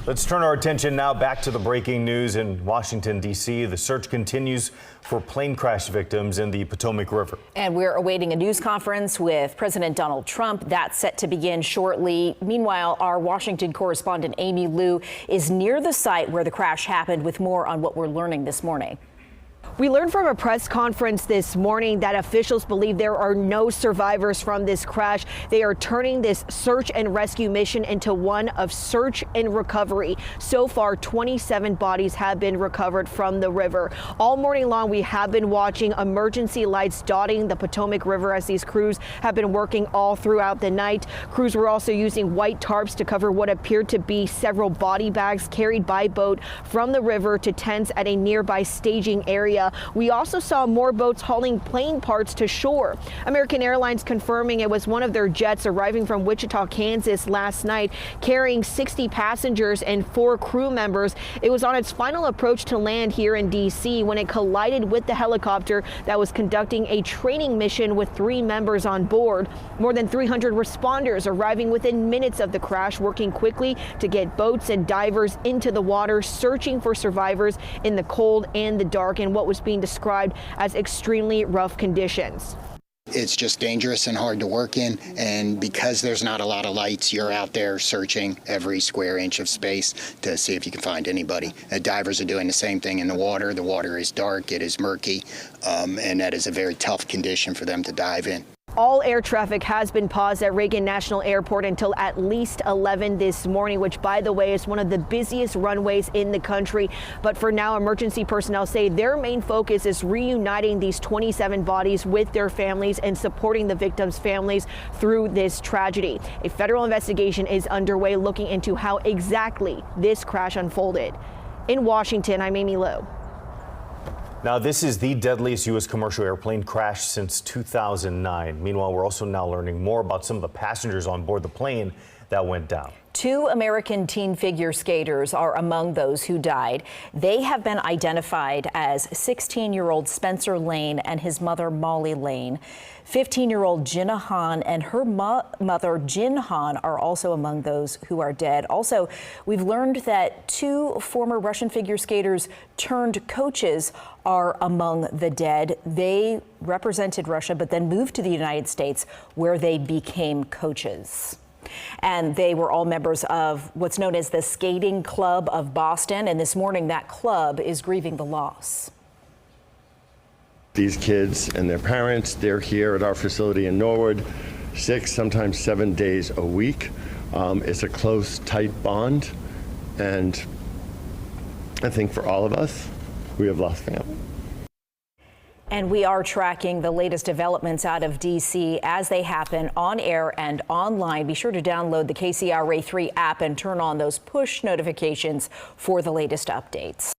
Let's turn our attention now back to the breaking news in Washington, D.C. The search continues for plane crash victims in the Potomac River. And we're awaiting a news conference with President Donald Trump. That's set to begin shortly. Meanwhile, our Washington correspondent Amy Liu is near the site where the crash happened with more on what we're learning this morning. We learned from a press conference this morning that officials believe there are no survivors from this crash. They are turning this search and rescue mission into one of search and recovery. So far, 27 bodies have been recovered from the river. All morning long, we have been watching emergency lights dotting the Potomac River as these crews have been working all throughout the night. Crews were also using white tarps to cover what appeared to be several body bags carried by boat from the river to tents at a nearby staging area. We also saw more boats hauling plane parts to shore. American Airlines confirming it was one of their jets arriving from Wichita, Kansas last night, carrying 60 passengers and 4 crew members. It was on its final approach to land here in D.C. when it collided with the helicopter that was conducting a training mission with 3 members on board. More than 300 responders arriving within minutes of the crash, working quickly to get boats and divers into the water, searching for survivors in the cold and the dark in what was being described as extremely rough conditions. It's just dangerous and hard to work in, and because there's not a lot of lights, you're out there searching every square inch of space to see if you can find anybody. Divers are doing the same thing in the water. The water is dark, it is murky, and that is a very tough condition for them to dive in. All air traffic has been paused at Reagan National Airport until at least 11 this morning, which, by the way, is one of the busiest runways in the country. But for now, emergency personnel say their main focus is reuniting these 27 bodies with their families and supporting the victims' families through this tragedy. A federal investigation is underway looking into how exactly this crash unfolded. In Washington, I'm Amy Liu. Now, this is the deadliest U.S. commercial airplane crash since 2009. Meanwhile, we're also now learning more about some of the passengers on board the plane that went down. 2 American teen figure skaters are among those who died. They have been identified as 16-year-old Spencer Lane and his mother, Molly Lane. 15-year-old Jenna Han and her mother, Jin Han, are also among those who are dead. Also, we've learned that 2 former Russian figure skaters turned coaches are among the dead. They represented Russia, but then moved to the United States, where they became coaches. And they were all members of what's known as the Skating Club of Boston. And this morning, that club is grieving the loss. These kids and their parents, they're here at our facility in Norwood 6, sometimes 7 days a week. It's a close, tight bond. And I think for all of us, we have lost family. And we are tracking the latest developments out of D.C. as they happen on air and online. Be sure to download the KCRA 3 app and turn on those push notifications for the latest updates.